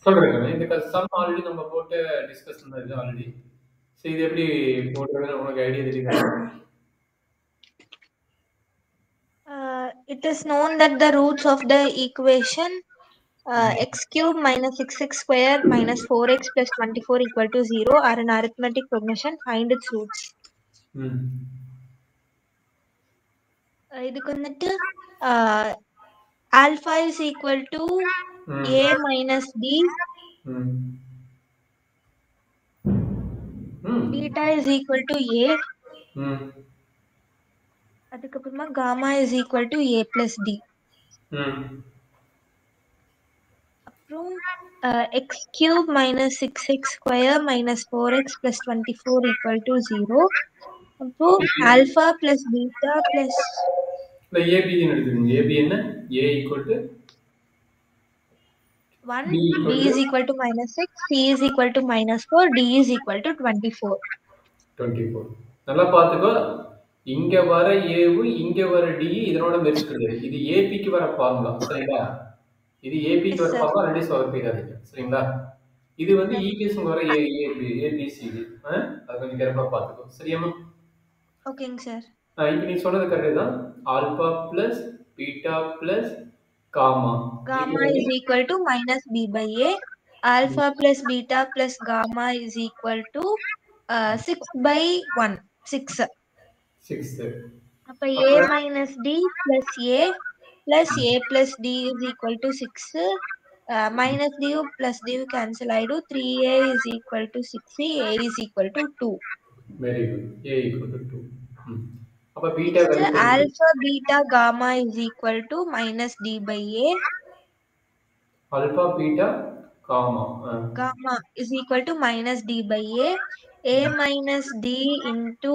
சொல்றேங்க. இந்த some already நம்ம போட்டு டிஸ்கஸ் பண்ணது ஆல்ரெடி. சரி இது எப்படி போடுறதுன்னு உனக்கு ஐடியா தெரியுதா? It is known that the roots of the equation x cube minus 6x square minus 4x plus 24 equal to 0 are an arithmetic progression. Find its roots. ம். இதுக்கு வந்துட்டு alpha is equal to ம். a minus b, ம். ம். beta is equal to a, ம். அதுக்கப்புறமா gamma is equal to a plus d. ம். அப்புறம் x cube minus 6x square minus 4x plus 24 equal to 0. அப்புறம் alpha plus beta plus இந்த ஏபின்னு எடுத்துக்கோங்க. ஏபி என்ன? A equal to 1, B b equal to is equal to minus 6, c is equal to minus 4, d is equal to 24. 24. நல்லா பார்த்துக்கோ. இங்க வர ஏவும் இங்க வர டி இதனோட மெர்ஜ் கிடையாது. இது ஏபிக்கு வர ஃபார்முலா சரிங்களா? இது ஏபிக்கு Yes, வர sir. ஃபார்முலா ரெண்டு சொதப்பிடாதீங்க சரிங்களா? இது வந்து Sir. ஈக்குவேஷன் வர ஏபிசிடி. அது கொஞ்சம் கேர்ஃபுல்லா பார்த்துக்கோ சரியாம்மா? ஓகேங்க சார். இப்போ நீ சொன்னது கரெக்டு தான். Alpha plus beta plus gamma Gamma is equal to minus b by a. Alpha plus beta plus gamma is equal to 6 by 1. 6. 6. அப்ப a minus d plus a plus d is equal to 6. Minus d plus d cancel ஆயிடு. 3a is equal to 6c. a is equal to 2. Very good. a equal to 2. அப்ப beta Next, value alpha beta gamma is equal to minus d by a. Alpha beta gamma Gamma is equal to minus d by a minus d into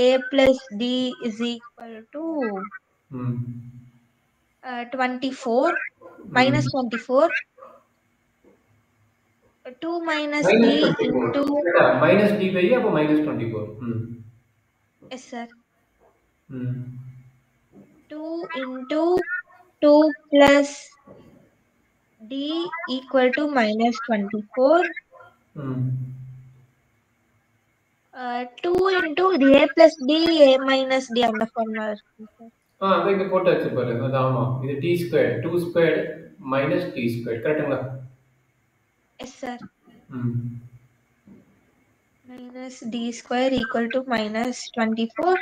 a plus d is equal to 24 minus 24. 2 minus d into minus d by அப்ப minus 24. yes sir. 2 into 2 plus d equal to minus 24. 2 into a plus d a minus d அந்த formula இருக்கு sir. அத இங்க போட்டாச்சு பாரு. அது ஆமா. இது t squared 2 squared minus t squared கரெக்ட்டுங்களா? Yes sir. ம். Minus d square equal to minus 24.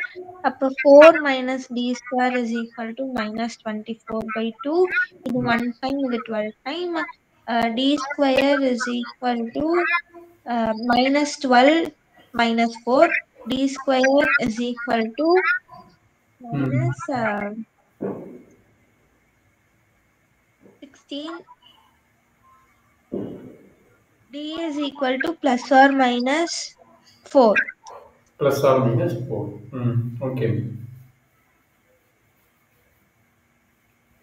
அப்ப 4 minus d square is equal to minus 24 by 2. இது 1 time, இது 12 time. D square is equal to minus 12 minus 4. D square is equal to minus 16. D is equal to plus or minus 4. Plus or minus 4. Okay.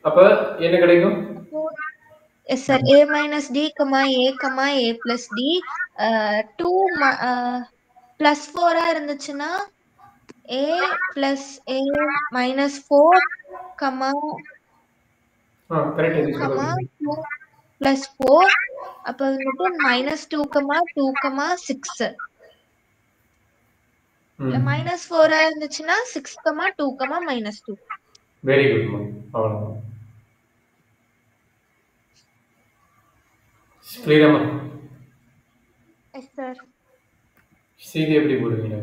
அப்ப என்ன கிடைக்கும்? Yes sir. A minus d comma a plus d 2 plus 4 இருந்துச்சுன்னா a plus a minus 4 comma 2 comma 2 plus 4 அப்ப வந்துட்டு minus 2 comma 2 comma 6. minus 4 இருந்துச்சுன்னா 6 comma 2 comma minus 2. Very good ma'am. அவ்வளவுதான். கிளியரா? Yes sir. சீதி எப்படி போடுவீங்க?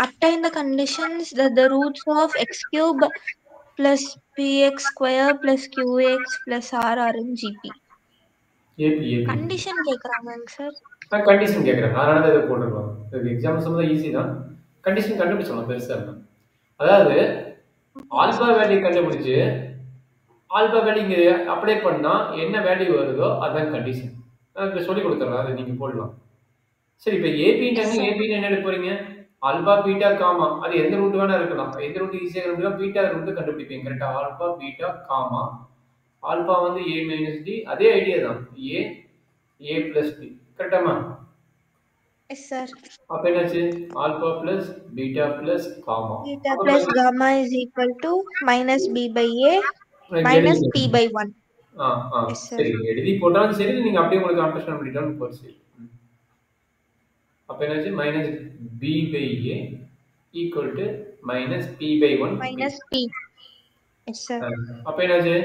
Obtain the conditions that the roots of x cube plus px square plus qx plus r are in GP. Condition கேக்குறாங்க sir. Condition கேக்குறாங்க. அதனால தான் இத போட்டுறோம். இது எக்ஸாம் சம்பந்தமா ஈஸி தான். கண்டிஷன் கண்டுபிடிச்சோம் பெருசா இல்ல. அதாவது ஆல்பா வேல்யூ கண்டுபிடிச்சு ஆல்பா வேல்யூ இங்க அப்ளை பண்ணா என்ன வேல்யூ வருதோ அதான் கண்டிஷன். நான் இப்ப சொல்லி கொடுத்துறேன். அதை நீங்க போடலாம். சரி இப்ப ஏபின்றாங்க. ஏபி என்ன எடுக்க போறீங்க? Alpha beta gamma. அது எந்த ரூட் வேணா இருக்கலாம். எந்த ரூட் ஈஸியா கண்டுபிடிக்கலாம். பீட்டா ரூட் கண்டுபிடிப்பீங்க. கரெக்ட்டா? Alpha beta gamma. ஆல்பா வந்து a minus d அதே ஐடியா தான். a plus d கரெக்ட்டாமா? Yes, sir. அப்ப என்னாச்சு? Alpha plus beta plus gamma. Beta அப்ப plus gamma is equal to minus b by a இங்க minus p எழுதிக்கோங்க. by 1. ஆ, ஆ. Yes, sir. சரி. எழுதி போட்டாலும் சரி, நீங்க அப்படியே உங்களுக்கு அண்டர்ஸ்டாண்ட் பண்ணிட்டாலும் போதும் சரி. அப்ப என்னாச்சு? Minus B by a equal to minus B by 1 p. Minus p. Yes, sir. அப்ப என்னாச்சு?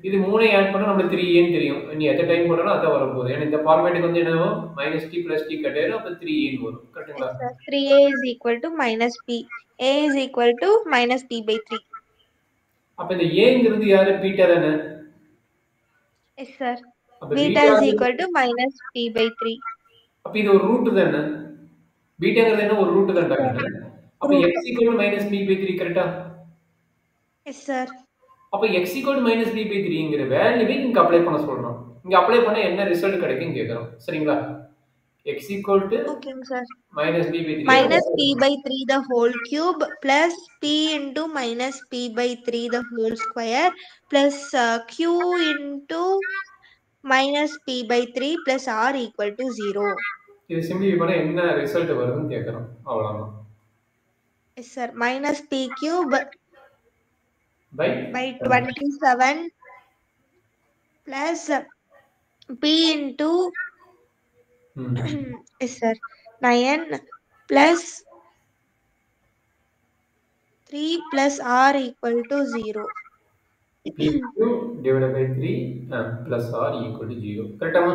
இது 3 ஆட் பண்ணா நமக்கு 3a தெரியும். நீ எத்த டைம் போட்டாலும் அதான் வரப்போகுது. ஏன்னா இந்த ஃபார்மேட்டுக்கு வந்து என்னவோ மைனஸ் டி பிளஸ் டி கட்டாயிரும். அப்ப 3a வரும். Yes, கரெக்ட்டுங்களா? sir. 3a is equal to minus p. A is equal to minus p by 3. அப்ப இந்த ஏங்கிறது யாரு? பீட்டா தானே? Yes, sir. அப்ப Beta beta is equal to minus p by 3. அப்ப இது ஒரு ரூட் தானே? பீட்டாங்கிறது என்ன ஒரு ரூட் Yes, தான்டா sir. கண்ணு. அப்ப Root. x equal minus B by 3 கரெக்ட்டா? Yes, sir. அப்ப x equal minus B by 3ங்கிற வேல்யூவை இங்க அப்ளை பண்ண சொல்றோம். இங்க அப்ளை பண்ணா என்ன ரிசல்ட் கிடைக்கும் கேக்குறோம். சரிங்களா? x equal to Okay, sir. Minus B by 3 Minus p by 3 the whole cube plus p into minus p by 3 the whole square plus q into minus p by 3 plus r equal to 0. இது simplify பண்ணா என்ன result வருதுன்னு கேக்குறோம். அவ்வளவுதான். Yes, sir. Minus p cube by by 27 plus p into yes, sir. 9 plus 3 plus r equal to 0. p2 divided by 3 plus r equal to 0. கரெக்டாமா?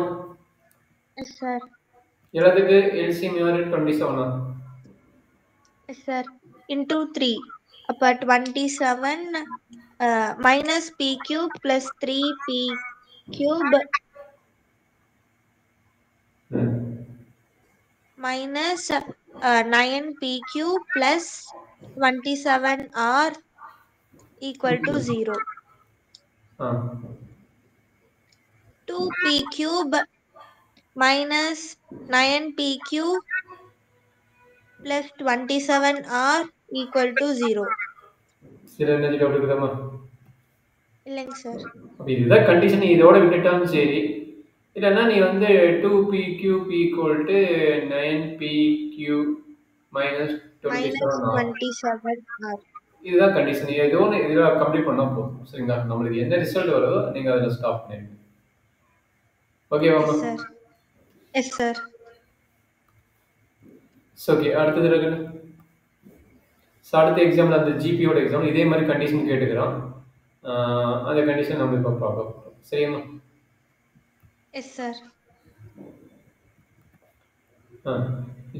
Yes, sir. எல்லாத்துக்கு LCM யாரு 27 Yes, sir. Into 3. Upper 27 minus p cube plus 3p cube minus 9p cube plus 27r equal to 0. 2p cube minus 9p cube plus 27r equal to 0. சில என்ன doubt இருக்குதாமா? இல்லைங்க sir. அப்ப இதுதான் condition. இதோட விட்டுட்டாலும் சரி. இல்லைன்னா நீ வந்து 2p cube equal to 9p cube minus 27r. இதுதான் கண்டிஷன். ஏதோ ஒன்று இதில் கம்ப்ளீட் பண்ணா போதும். சரிங்களா? நம்மளுக்கு என்ன ரிசல்ட் வருதோ நீங்க அதில் ஸ்டாப் பண்ணிடுங்க. ஓகேவாமா? Yes sir. ஓகே, அடுத்தது இருக்குன்னு அடுத்த எக்ஸாம்பிள் அந்த ஜிபியோட எக்ஸாம்பிள் இதே மாதிரி கண்டிஷன் கேட்டுக்கிறோம். அந்த கண்டிஷன் நம்ம இப்போ பார்க்க போகிறோம். சரியாம்மா? Yes sir.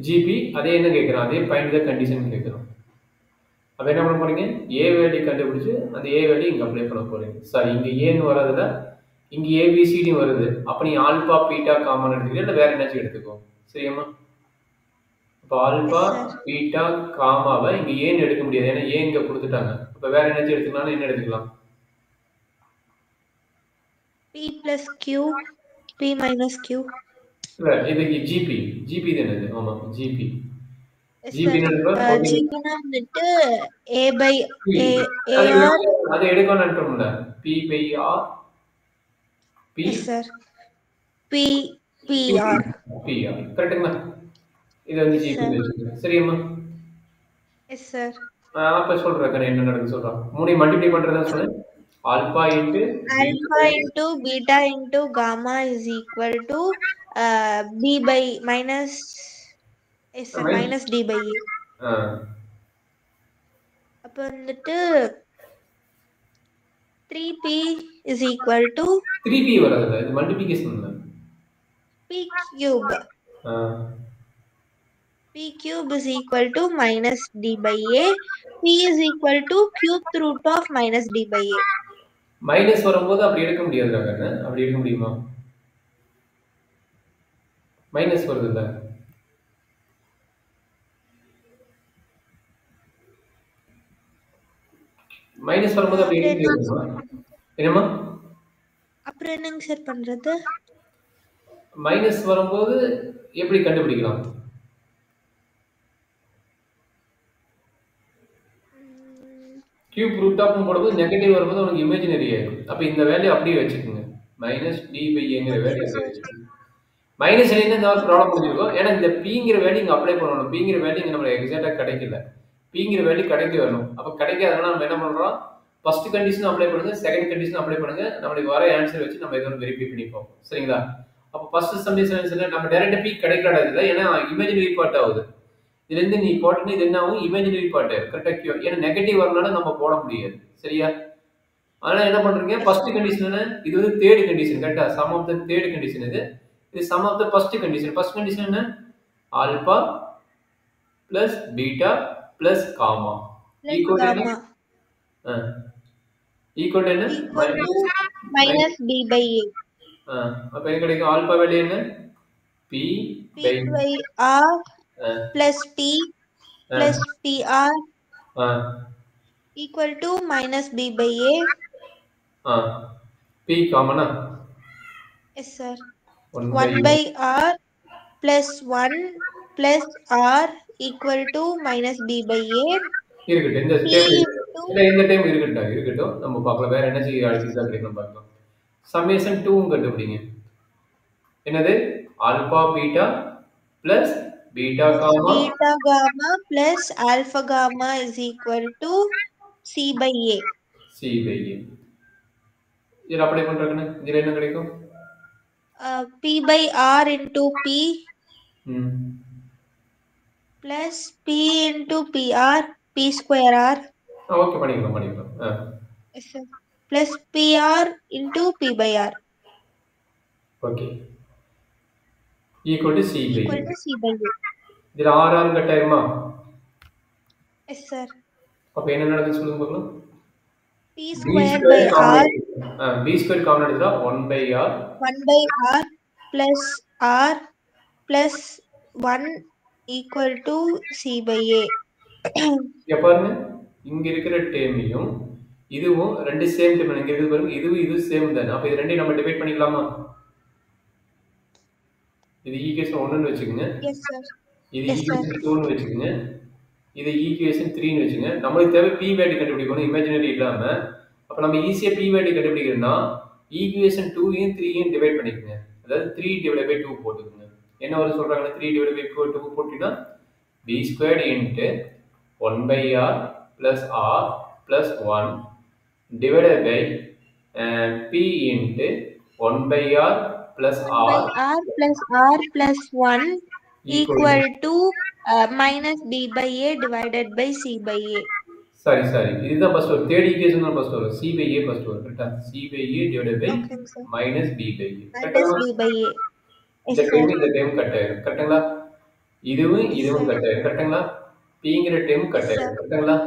ஜிபி அதே என்ன கேட்குறோம்? அதே பாயிண்ட் தான் கண்டிஷன் கேட்குறோம். அப்போ என்ன பண்ண போறீங்க? ஏ வேல்யூ கண்டுபிடிச்சு அந்த ஏ வேல்யூ இங்கே அப்ளை பண்ண போறீங்க. சாரி, இங்கே ஏன்னு வராதுல, இங்கே ஏபிசிடி வருது. அப்போ நீ ஆல்பா பீட்டா காமன் எடுத்துக்கிறியா இல்லை வேற என்னாச்சும் எடுத்துக்கோ. சரியாம்மா? இப்போ ஆல்பா பீட்டா காமாவை இங்க ஏன்னு எடுக்க முடியாது, ஏன்னா ஏ இங்க கொடுத்துட்டாங்க. அப்ப வேற என்னாச்சும் எடுத்துக்கலாம். என்ன எடுத்துக்கலாம்? p plus q p minus q. இல்ல, இதுக்கு ஜிபி ஜிபி தானே இது? ஆமா, ஜிபி ஜிபி ஜிபினா வந்துட்டு a by a ar அது எடுக்கணும்ன்றோம்ல. p by r p sir p p r p r கரெக்ட்டுங்களா? இது வந்து ஜிபி வெச்சுங்க. சரியாம்மா? Yes sir. அப்ப சொல்றேன் என்ன நடக்குது சொல்றேன். 3 மல்டிப்ளை பண்றதா சொன்னேன். alpha into beta into gamma is equal to b by minus yes sir, minus d by a. அப்ப வந்துட்டு 3p is equal to 3p வரதுல இது மல்டிப்ளிகேஷன் இல்ல, p cube. p cube is equal to minus d by a. p is equal to cube root of minus d by a. Minus வரும்போது அப்படி எடுக்க முடியாதுடா கண்ணு. அப்படி எடுக்க முடியுமா? மைனஸ் வருது இல்ல, மைனஸ் வரும்போது அப்படி எடுக்க முடியாதுமா? என்னம்மா? அப்புறம் என்னங்க சார் பண்றது? மைனஸ் வரும்போது எப்படி கண்டுபிடிக்கலாம்? கியூப் ரூட் ஆஃப் போடும்போது நெகட்டிவ் வரும்போது உங்களுக்கு இமேஜினரி ஆயிடும். அப்ப இந்த வேல்யூ அப்படியே வச்சுக்கோங்க. மைனஸ் டி பை ஏங்கிற வேல்யூ அப்படியே வச்சுக்கோங்க. மைனஸ் என்ன இந்த ப்ராப்ளம் முடிஞ்சிருக்கும். ஏன்னா இந்த பிங்கிற வேல்யூ இங்க அப்ளை பண்ணணும். பிங்கிற வேல்யூ இங்க நம்மளுக்கு எக்ஸாக்டா கிடைக்கல. பிங்கிற வேல்யூ கிடைக்க வரணும். அப்ப கிடைக்காதனால நம்ம என்ன பண்றோம், ஃபர்ஸ்ட் கண்டிஷன் அப்ளை பண்ணுங்க, செகண்ட் கண்டிஷன் அப்ளை பண்ணுங்க. நம்மளுக்கு வர ஆன்சர் வச்சு நம்ம இதை வெரிஃபை பண்ணி பார்ப்போம். சரிங்களா? அப்ப ஃபர்ஸ்ட் சம்மிஷன் நம்ம டைரக்டா பி கிடைக்கல இதுல. ஏன்னா இமேஜினரி பார்ட் ஆகுது. இதுல இருந்து நீ போட்டீங்கன்னா இது என்ன ஆகும், இமேஜினரி பார்ட் கரெக்டா கியூ. ஏன்னா நெகட்டிவ் வரனால நம்ம போட முடியாது. சரியா? ஆனா என்ன பண்றீங்க, ஃபர்ஸ்ட் கண்டிஷன் என்ன, இது வந்து தேர்ட் கண்டிஷன். கரெக்டா? Sum of the third condition இது. இது sum of the first condition. First condition என்ன, alpha plus beta plus gamma equal to என்ன, ஈக்குவல் டு என்ன, மைனஸ் பி பை ஏ. அப்ப என்ன கிடைக்கும், ஆல்பா வேல்யூ என்ன, B by R plus B plus B R equal to minus b by a. p காமனா? Yes sir. 1 by r plus 1 plus r equal to minus b by a. இருக்கட்டும், இந்த time இருக்கட்டும். நம்ம பார்க்கலாம் வேற என்ன செய்ய அடுத்து தான் கிடைக்கும் பார்க்கலாம். சம்மேஷன் 2 கண்டுபிடிங்க. என்னது, alpha beta plus beta gamma plus alpha gamma is equal to c by a. இதில் அப்ளை பண்றதுன்னு இதில் என்ன கிடைக்கும், p by r into p plus p into pr, p square r. Okay, பண்ணிக்கலாம். Yes sir. Plus pr into p by r. Okay, equal to c by a. இதில் r cut ஆயிருமா? Yes sir. அப்ப என்ன நடக்குது சொல்லுங்க பார்க்கலாம். p square by r. b square common எடுத்தா 1 by r plus r plus 1 equal to c by a. இங்க பாருங்க, இங்க இருக்கிற டேர்மையும் இதுவும் ரெண்டு சேம் டேர்ம். இங்க இருக்குது பாருங்க, இது சேம் தானே. அப்ப இது ரெண்டையும் நம்ம டிவைட் பண்ணிக்கலாமா? இது ஈக்குவேஷன் 1 ன்னு வெச்சுக்கங்க. Yes sir. இது ஈக்குவேஷன் 2 ன்னு வெச்சுக்கங்க. இது ஈக்குவேஷன் 3 ன்னு வெச்சுங்க. நமக்கு தேவை p வேல்யூ கண்டுபிடிக்கணும், இமேஜினரி இல்லாம. அப்ப நம்ம ஈஸியா p வேல்யூ கண்டுபிடிக்கணும்னா ஈக்குவேஷன் 2 யும் 3 யும் டிவைட் பண்ணிக்கங்க. அதாவது 3 divided by 2 போட்டுக்கங்க. என்ன வரும் சொல்றாங்க, 3 divided by 2 போட்டீங்கன்னா b squared into 1 by r plus r plus 1 divided by p into 1 by r plus r plus 1 equal to minus b by a divided by c by a. Sorry. இதுதான் first வரும். Third equation தான் first வரும். c by a first வரும். கரெக்ட்டா? c by a divided by minus b by a. கரெக்ட்டா? இந்த time cut ஆயிடும். கரெக்ட்டுங்களா? இதுவும் கட் ஆயிடும். கரெக்ட்டுங்களா? pங்கிற டைம் கட் ஆயிடும். கரெக்ட்டுங்களா?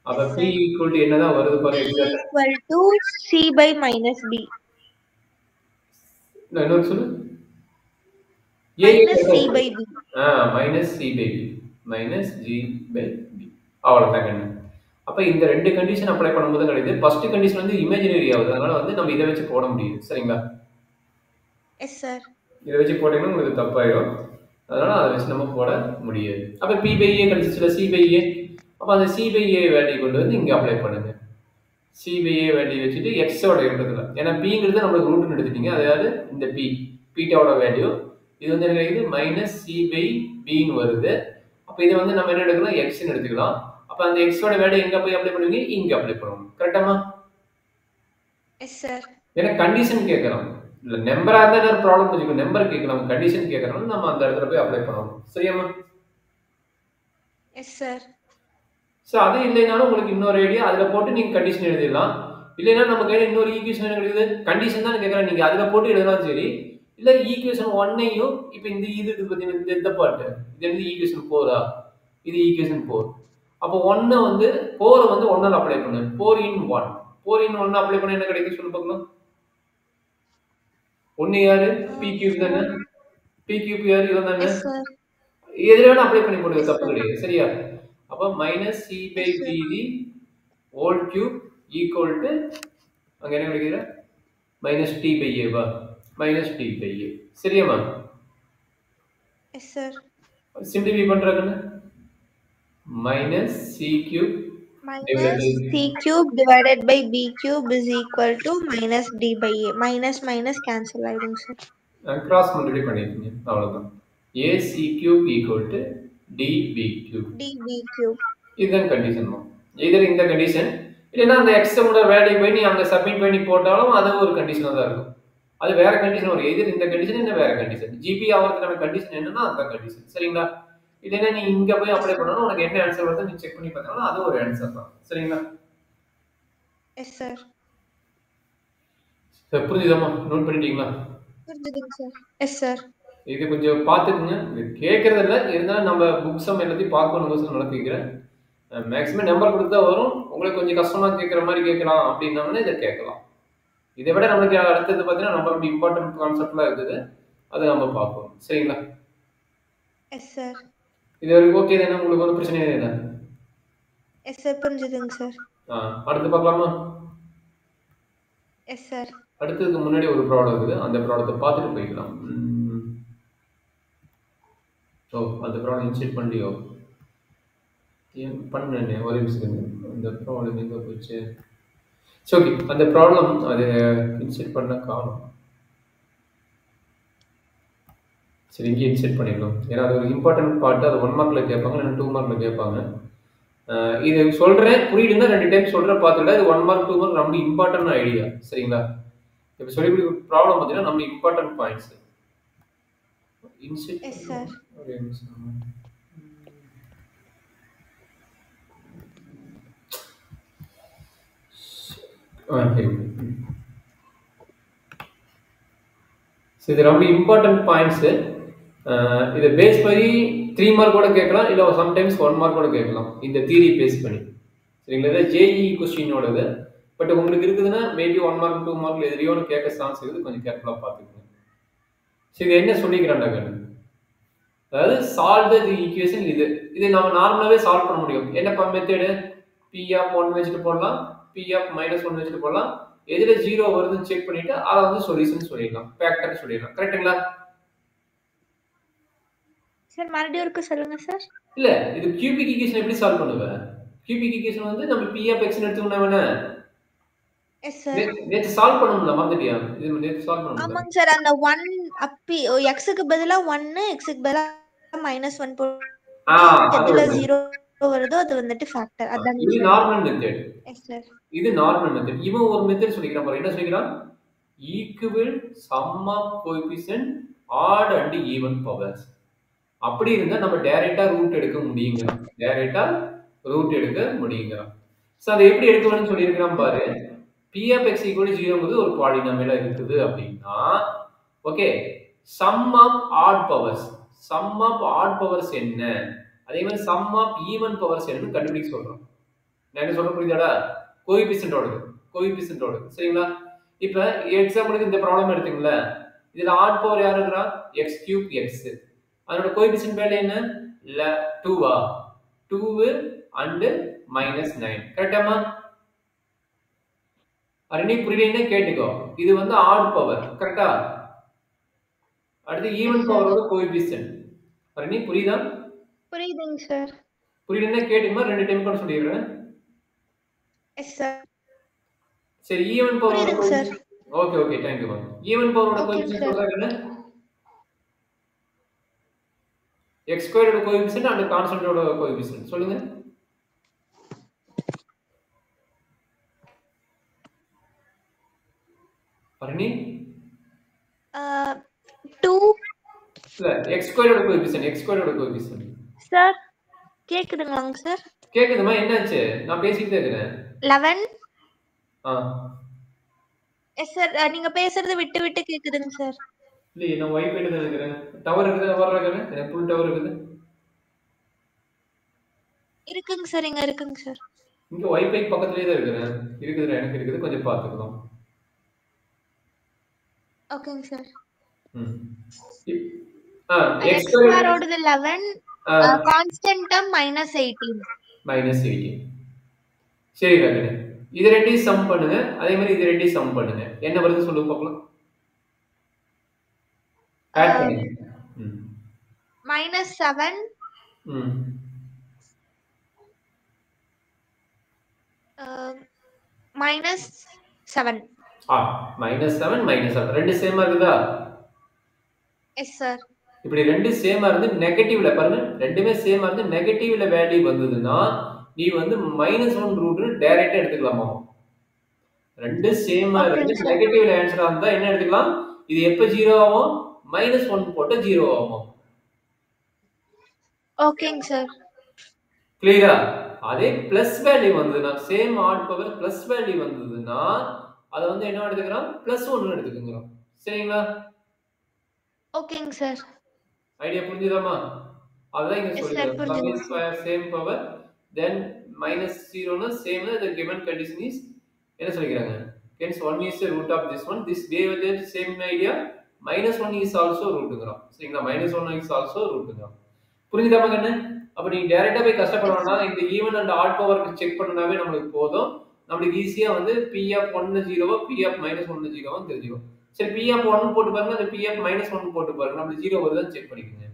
அப்ப p equal to என்னதான் வருது பாருங்க, எக்ஸாக்ட்டா equal to c by minus b. இன்னொரு சொல்லு. minus c by b. minus c by b. minus g by b. அவ்வளவுதான் கண்ணு. அப்ப இந்த ரெண்டு கண்டிஷன் அப்ளை பண்ணும்போது கிடையாது. ஃபர்ஸ்ட் கண்டிஷன் வந்து இமேஜினரி ஆகுது. அதனால வந்து நம்ம இதை வச்சு போட முடியுது. சரிங்களா? Yes sir. இதை வச்சு போட்டீங்கன்னா உங்களுக்கு தப்பாயிடும். அதனால அதை வச்சு நம்ம போட முடியாது. அப்ப p by a கிடைச்சிச்சுல, c by a. அப்ப அந்த c by a வேல்யூ கொண்டு வந்து இங்க அப்ளை பண்ணுங்க. c by a வேல்யூ வச்சுட்டு x ஓட இடத்துல, ஏன்னா pங்கிறது நம்மளுக்கு ரூட்னு எடுத்துட்டீங்க. அதாவது இந்த p பீட்டாவோட வேல்யூ இது வந்து என்ன கிடைக்குது, மைனஸ் c by b ன்னு வருது. அப்ப இதை வந்து நம்ம என்ன எடுக்கலாம், x ன்னு எடுத்துக்கலாம். அப்ப அந்த x ஓட வேல்யூ எங்க போய் அப்ளை பண்ணுவீங்க, இங்க அப்ளை பண்ணுவோம். கரெக்ட்டாமா? Yes sir. ஏன்னா கண்டிஷன் கேட்கறோம். இல்ல நம்பரா இருந்தா என்ன ப்ராப்ளம் வந்துருக்கு, நம்பர் கேட்கலாம், கண்டிஷன் கேட்கறோம், நம்ம அந்த இடத்துல போய் அப்ளை பண்ணணும். சரியாமா? Yes sir. சோ அது இல்லைனாலும் உங்களுக்கு இன்னொரு ஐடியா, அதுல போட்டு நீங்க கண்டிஷன் எழுதிடலாம். இல்லைன்னா நம்ம கையில இன்னொரு ஈக்குவேஷன் என்ன இருக்குது, கண்டிஷன் தான் கேட்கறேன், நீங்க அதுல போட்டு எழுதலாம். சரி, இல்ல ஈக்குவேஷன் 1ஐயும் இப்ப இந்த இது இருக்கு பாத்தீங்கன்னா, இந்த பார்ட் இது வந்து ஈக்குவேஷன் 4ஆ, இது ஈக்குவேஷன் 4. அப்ப 1 வந்து 4 வந்து 1ஆல அப்ளை பண்ணு. 4 in 1 அப்ளை பண்ணா என்ன கிடைக்கும் சொல்லு பார்க்கலாம். 1 யாரு, p cube தானே. p cube யாரு, இவன் தானே. எதுல வேணா அப்ளை பண்ணி போடுங்க, தப்பு கிடையாது. சரியா? அப்ப minus c by b whole cube equal to அங்க என்ன கிடைக்குது, minus t by a வா, minus t by a. சரியாமா? Yes sir. சிம்பிளிஃபை பண்றதுன்னு minus c cube divided by b cube is equal to minus d by a. minus cancel ஆயிடும் sir. Cross multiply பண்ணிருக்கீங்க அவ்வளவுதான். AC cube equal to DB cube. DB cube. இதுதான் condition தான். இதர் இந்த condition இல்லைன்னா அந்த எக்ஸோட வேல்யூ போய் நீ அங்கே சப்மிட் பண்ணி போட்டாலும் அது ஒரு கண்டிஷனாக தான் இருக்கும். அது வேற கண்டிஷன் வரும். எதிர் இந்த கண்டிஷன் என்ன வேற கண்டிஷன். ஜிபி ஆகிறதுக்கான கண்டிஷன் என்னன்னா அந்த கண்டிஷன். சரிங்களா? இல்லைன்னா நீ இங்க போய் அப்ளை பண்ணாலும் உனக்கு என்ன ஆன்சர் வருது நீ செக் பண்ணி பார்த்தாலும் அது ஒரு ஆன்சர் தான். சரிங்களா? Yes sir. சார் புரிஞ்சுதாம்மா? நோட் பண்ணிட்டீங்களா? புரிஞ்சுதுங்க சார். S sir. இது கொஞ்சம் பார்த்துக்குங்க. இது கேட்கறது இல்லை, இருந்தாலும் நம்ம புக்ஸ் எல்லாத்தையும் பார்க்கணும் நடத்திக்கிறேன். மேக்ஸிமம் நம்பர் கொடுத்தா வரும். உங்களுக்கு கொஞ்சம் கஷ்டமா கேட்குற மாதிரி கேட்கலாம் அப்படின்னாங்கன்னா இதை கேட்கலாம். இதை விட நம்மளுக்கு அடுத்தது பார்த்தீங்கன்னா நம்மளோட இம்பார்ட்டன்ட் கான்செப்ட்லாம் இருக்குது, அதை நம்ம பார்ப்போம். சரிங்களா? Yes sir. இது வரைக்கும் ஓகே தானே? உங்களுக்கு ஒன்றும் பிரச்சனை இல்லை? எஸ் சார், புரிஞ்சுதுங்க சார். அடுத்து பார்க்கலாமா? Yes sir. அடுத்ததுக்கு முன்னாடி ஒரு ப்ராப்ளம் இருக்குது, அந்த ப்ராப்ளத்தை பார்த்துட்டு போய்க்கலாம். அந்த ப்ராப்ளம் இன்ஸ்டேட் பண்ணியோ பண்ணு ஒரே விஷயம். அந்த ப்ராப்ளம் எங்கே போச்சு? ஓகே, அந்த ப்ராப்ளம் அது இன்ஸ்டேட் பண்ண காணும். சரி, இங்கே இன்செட் பண்ணிடலாம். ஏன்னா அது ஒரு இம்பார்ட்டன்ட் பார்ட். அது 1 மார்க்கில் கேட்பாங்க, இல்லைன்னா 2 மார்க்கில் கேட்பாங்க. இது சொல்கிறேன் புரியுதுன்னா 2 டைம் சொல்கிறேன் பார்த்துக்கிட்டா இது 1 மார்க் 2 மார்க் ரொம்ப இம்பார்ட்டன்ட் ஐடியா. சரிங்களா? இப்போ சொல்லி கொடுக்குற ப்ராப்ளம் பார்த்தீங்கன்னா நம்ம important points inset. Yes sir. ஒரு நிமிஷம். இது ரொம்ப இம்பார்ட்டன்ட் பாயிண்ட்ஸு. இதை பேஸ் பண்ணி 3 மார்க் கூட கேட்கலாம், இல்லை சம்டைம்ஸ் 1 மார்க் கூட கேட்கலாம் இந்த தியரி பேஸ் பண்ணி. சரிங்களா? இதை ஜேஇ கொஸ்டினோடது. பட் உங்களுக்கு இருக்குதுன்னா மேபி 1 மார்க் 2 மார்க்ல எதிரியோன்னு கேட்க சான்ஸ் இருக்குது. கொஞ்சம் கேர்ஃபுல்லாக பார்த்துக்கோங்க. சரி, இது என்ன சொல்லிக்கிறான்டா கண்ணு? அதாவது சால்வ் த ஈக்குவேஷன். இது நம்ம நார்மலாகவே சால்வ் பண்ண முடியும். என்ன மெத்தேடு? பி ஆஃப் 1 வச்சுட்டு போடலாம், பி ஆஃப் -1 வச்சுட்டு போடலாம். எதில் 0 வருதுன்னு செக் பண்ணிட்டு அதை வந்து சொல்யூஷன் சொல்லிடலாம், ஃபேக்டர் சொல்லிடலாம். கரெக்டுங்களா? சார் மறுபடியும் இருக்கு சொல்லுங்க சார். இல்ல, இது கியூபிக் ஈக்குவேஷன் எப்படி சால்வ் பண்ணுவேன்? கியூபிக் ஈக்குவேஷன் வந்து நம்ம p ஆஃப் x ன்னு எடுத்துக்கணும். Yes sir. நேத்து சால்வ் பண்ணணும்ல, மறந்துட்டியா? இது நேத்து சால்வ் பண்ணணும்ல. ஆமாங்க சார். அந்த 1 அப்பி x-க்கு பதிலா 1, x-க்கு பதிலா -1 போட்டு எதுல 0 வருதோ அது வந்துட்டு ஃபேக்டர். அதான் இது நார்மல் மெத்தட். Yes sir. இது நார்மல் மெத்தட். இவன் ஒரு மெத்தட் சொல்லிக்கிறான் பாரு. என்ன சொல்லிக்கிறான்? Equal sum of coefficient odd and even powers. அப்படி இருந்தா நம்ம டைரக்டா ரூட் எடுக்க முடியுங்க. டைரக்டா ரூட் எடுக்க முடியுங்க. சோ அதை எப்படி எடுக்கணும்னு சொல்லியிருக்கிறான் பாரு. p of x = 0 ஒரு பாலினாமியலா இருக்குது அப்படின்னா okay, sum of odd powers. Sum of odd powers என்ன, அதே மாதிரி சம் ஆஃப் ஈவன் பவர்ஸ் என்னன்னு கண்டுபிடிக்க சொல்றோம். நான் என்ன சொல்ற புரியுதாடா? கோஎஃபிஷியன்ட்டோட. சரிங்களா? இப்போ எக்ஸாம்பிளுக்கு இந்த ப்ராப்ளம் எடுத்துங்களா. இதுல ஆட் பவர் யார் இருக்கா? x³ x. அதோட கோஎஃபிஷியன்ட் வேல்யூ என்ன? 2 2 and -9. கரெக்டாமா? அரணி புரியலன்னா கேட்டுக்கோ. இது வந்து ஆட் பவர். கரெக்டா? அடுத்து ஈவன் பவரோட கோஎஃபிஷியன்ட். அரணி புரியுதா? புரியுதுங்க சார். புரியலன்னா கேட்டுமா, 2 டைம் கூட சொல்லிடுறேன். Yes sir. சரி, ஈவன் பவரோட புரியுதுங்க sir. Okay thank you. Even பவரோட கோஎஃபிஷியன்ட் சொல்றாங்க என்ன? x² ஓட கோஎஃபிஷியன்ட் and கான்ஸ்டன்ட்டோட கோஎஃபிஷியன்ட் சொல்லுங்க. அரணி 2 இல்ல, x² ஓட கோஎஃபிஷியன்ட் சார். கேக்குதுங்களாங்க சார்? கேக்குதுமா? என்னாச்சு? நான் பேசிட்டே இருக்கேன். 11. Yes sir. நீங்க பேசுறது விட்டு விட்டு கேக்குதுங்க சார். இல்லையே, நான் வைஃபைல தான் இருக்கிறேன். டவர் இருக்குது, வர்றாங்க. எனக்கு ஃபுல் டவர் இருக்குது. இருக்குங்க சார், இங்க இருக்குங்க சார். இங்க வைஃபை பக்கத்துலயே தான் இருக்கிறேன். இருக்குதுடா, எனக்கு இருக்குது. கொஞ்சம் பார்த்துக்கலாம். ஓகேங்க சார். x ஸ்கொயரோடது 11, constant term -18. -18. சரி ராகனே, இது ரெண்டையும் சம் பண்ணுங்க. அதே மாதிரி இது ரெண்டையும் சம் பண்ணுங்க. என்ன வருது சொல்லுங்க பார்க்கலாம். ஆட் பண்ணுங்க. -7 -7. -7 -7 ரெண்டு சேமா இருக்குதா? Yes sir. இப்படி ரெண்டு சேமா இருந்து நெகட்டிவ்ல பாருங்க, ரெண்டுமே சேமா இருந்து நெகட்டிவ்ல வேல்யூ வந்ததுன்னா நீ வந்து -1 ரூட்னு டைரக்டா எடுத்துக்கலாமா? ரெண்டு சேமா இருந்து ஓகேங்க சார். நெகட்டிவ்ல ஆன்சரா இருந்தா என்ன எடுத்துக்கலாம்? இது எப்ப 0 ஆகும்? -1 போட்டா 0 ஆகுமா? ஓகேங்க சார். கிளியரா? அதே பிளஸ் வேல்யூ வந்ததுன்னா same add power plus value வந்ததுன்னா அத வந்து என்ன எடுத்துக்கிறோம்? +1 எடுத்துக்கோங்க. சரிங்களா? ஓகேங்க சார். ஐடியா புரிஞ்சுதாமா? அதான் இங்க எஸ் சார். சொல்லிருக்காங்க. Sum is புரிஞ்சுதுங்க சார். same power then -0 னா same the given condition is என்ன சொல்லிருக்காங்க? Hence 1 is the root of this one. This they were the same idea. -1 is also rootங்கறோம். சரிங்களா? -1 is also rootங்கறோம். புரிஞ்சுதாமா கண்ணு? அப்ப நீ டைரக்டா போய் கஷ்டப்பட எஸ் வேண்டாம். சார். இந்த ஈவன் அண்ட் ஆட் பவருக்கு செக் பண்ணனாவே நமக்கு போதும். நமக்கு ஈஸியா வந்து P of 1 0 P of -1 0 தெரிஞ்சிடும். சரி P of 1 போட்டு பாருங்க, அந்த P of -1 போட்டு பாருங்க. நமக்கு 0 வருதான்னு செக் பண்ணிக்கங்க.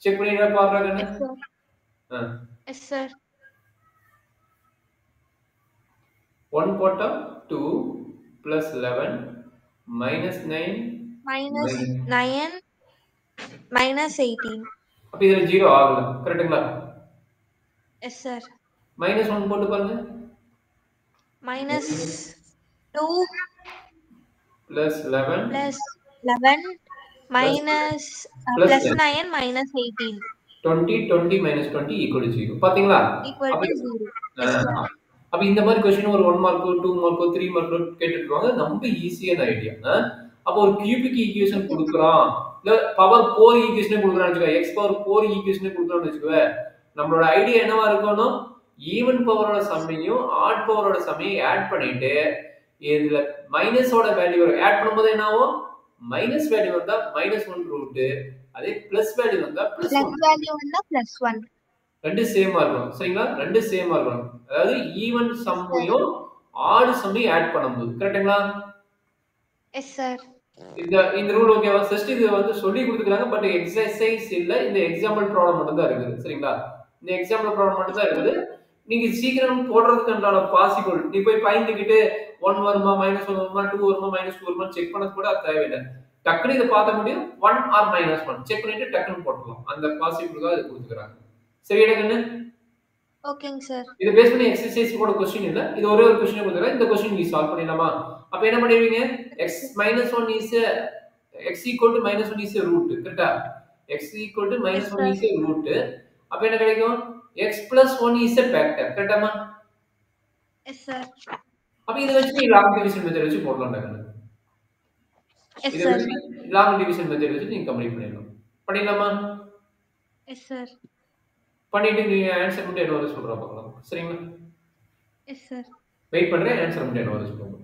செக் பண்ணிட்டா பாருங்க கண்ணு. Yes sir. Yes sir. 1 போட்டா 2 plus 11 minus 9 -9 -18. அப்ப இதுல 0 ஆகல. கரெக்ட்டுங்களா? Yes sir. -1 போட்டு பாருங்க. -2 plus 11 +11 plus minus plus +9 -18 20 20 minus 20 equal to 0. பாத்தீங்களா? equal அப்ப to 0. Ah, S sir. அப்ப இந்த மாதிரி क्वेश्चन ஒரு 1 மார்க்கோ 2 மார்க்கோ 3 மார்க்கோ கேட்டுருவாங்க. ரொம்ப ஈஸியான ஐடியா. அப்ப ஒரு கியூபிக் ஈக்குவேஷன் ஓகே. கொடுக்குறான். இல்ல பவர் 4 ஈக்குவேஷன் கொடுக்குறான்னு வச்சுக்கோ. x பவர் 4 ஈக்குவேஷன் கொடுக்குறான்னு வச்சுக்கோ. நம்மளோட ஐடியா என்னவா இருக்கணும்? ஈவன் பவரோட சம்மையும் ஆட் பவரோட சம்மையும் ஆட் பண்ணிட்டு இதுல மைனஸோட வேல்யூ ஆட் பண்ணும்போது என்ன ஆகும்? மைனஸ் வேல்யூ வந்தா -1 ரூட், அதே பிளஸ் வேல்யூ வந்தா +1. ப்ளஸ் வேல்யூ வந்தா +1. ரெண்டு சேமா இருக்கணும். சரிங்களா? ரெண்டு சேமா இருக்கணும். அதாவது ஈவன் எஸ் சார். சம்மையும் ஆட் சம்மையும் ஆட் பண்ணும்போது. கரெக்ட்டுங்களா? Yes sir. இந்த இந்த ரூல் ஓகேவா? ஜஸ்ட் இது வந்து சொல்லி கொடுத்துருக்காங்க. பட் எக்ஸர்சைஸ் இல்ல. இந்த எக்ஸாம்பிள் ப்ராப்ளம் மட்டும் தான் இருக்குது. சரிங்களா? இந்த எக்ஸாம்பிள் ப்ராப்ளம் மட்டும் தான் இருக்குது. நீங்க சீக்கிரம் போடுறதுக்குண்டான பாசிபிள் நீ போய் பயந்துகிட்டு 1 வருமா -1 வருமா 2 வருமா -2 வருமா செக் பண்ணது கூட அது தேவையில்லை. டக்குனு இதை பார்த்த முடியும் 1 ஆர் -1 செக் பண்ணிட்டு டக்குனு போட்டுடலாம். அந்த பாசிபிளுக்காக இது கொடுத்துக்கிறாங்க. சரியா கண்ணு? ஓகேங்க சார். இது பேஸ் பண்ணி எக்ஸர்சைஸ் கூட क्वेश्चन இல்ல. இது ஒரே ஒரு क्वेश्चन கொடுத்துறேன். இந்த क्वेश्चन நீ சால்வ் பண்ணிடலாமா? அப்ப என்ன பண்ணுவீங்க? x -1 is a x equal to -1 is a root. கரெக்ட்டா? x equal to s -1 is sir. a root. அப்ப என்ன கிடைக்கும்? x plus 1 is a factor. கரெக்ட்டாமா? Yes sir. அப்ப இத வச்சு நீ லாங் டிவிஷன் மெத்தட் வச்சு போடலாம்டா கண்ணு. எஸ் இத சார். வச்சு லாங் டிவிஷன் மெத்தட் வச்சு நீங்க கம்ப்ளீட் பண்ணிடலாம். பண்ணிடலாமா? Yes sir. பண்ணிட்டு நீங்க ஆன்சர் மட்டும் என்ன வருது சொல்றா பார்க்கலாம். சரிங்களா? Yes sir. வெயிட் பண்றேன். ஆன்சர் மட்டும் என்ன வருது சொல்லுங்க.